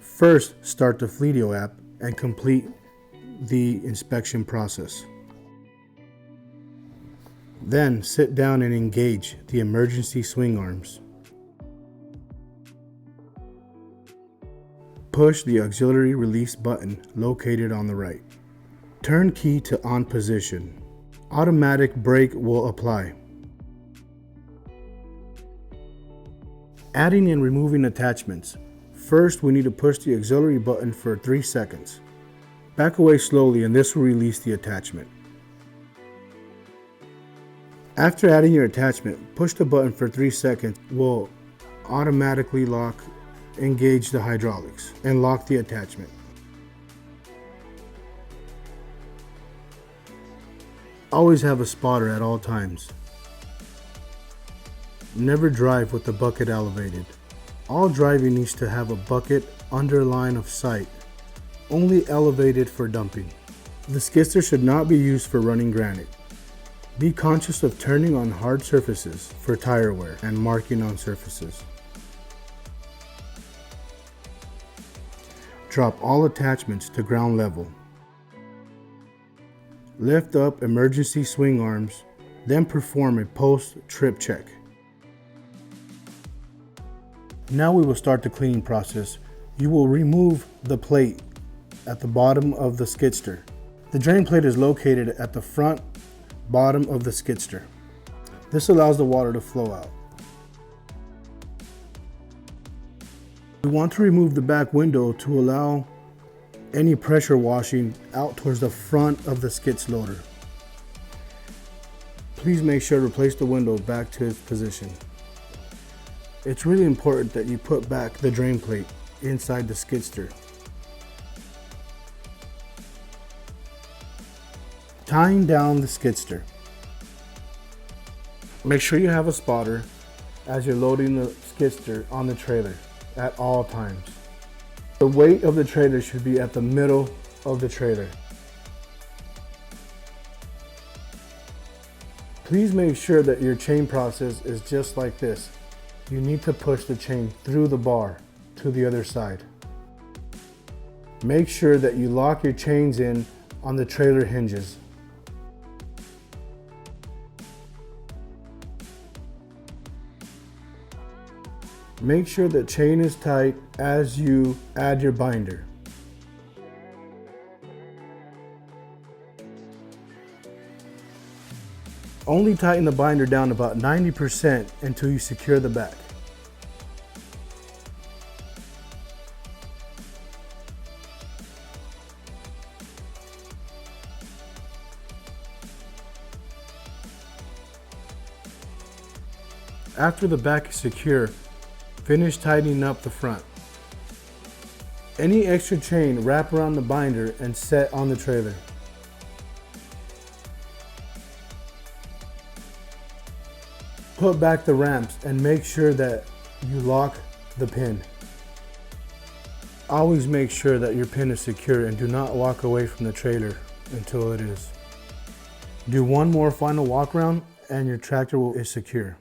First, start the Fleetio app and complete the inspection process. Then sit down and engage the emergency swing arms. Push the auxiliary release button located on the right. Turn key to on position. Automatic brake will apply. Adding and removing attachments. First, we need to push the auxiliary button for 3 seconds. Back away slowly and this will release the attachment. After adding your attachment, push the button for 3 seconds. Will automatically engage the hydraulics and lock the attachment. Always have a spotter at all times. Never drive with the bucket elevated. All driving needs to have a bucket under line of sight, only elevated for dumping. The skidster should not be used for running granite. Be conscious of turning on hard surfaces for tire wear and marking on surfaces. Drop all attachments to ground level. Lift up emergency swing arms, then perform a post-trip check. Now we will start the cleaning process. You will remove the plate at the bottom of the skidster. The drain plate is located at the front bottom of the skidster. This allows the water to flow out. We want to remove the back window to allow any pressure washing out towards the front of the skid loader. Please make sure to replace the window back to its position. It's really important that you put back the drain plate inside the skidster. Tying down the skidster. Make sure you have a spotter as you're loading the skidster on the trailer at all times. The weight of the trailer should be at the middle of the trailer. Please make sure that your chain process is just like this. You need to push the chain through the bar to the other side. Make sure that you lock your chains in on the trailer hinges. Make sure the chain is tight as you add your binder. Only tighten the binder down about 90% until you secure the back. After the back is secure, finish tightening up the front. Any extra chain, wrap around the binder and set on the trailer. Put back the ramps and make sure that you lock the pin. Always make sure that your pin is secure and do not walk away from the trailer until it is. Do one more final walk around and your tractor is secure.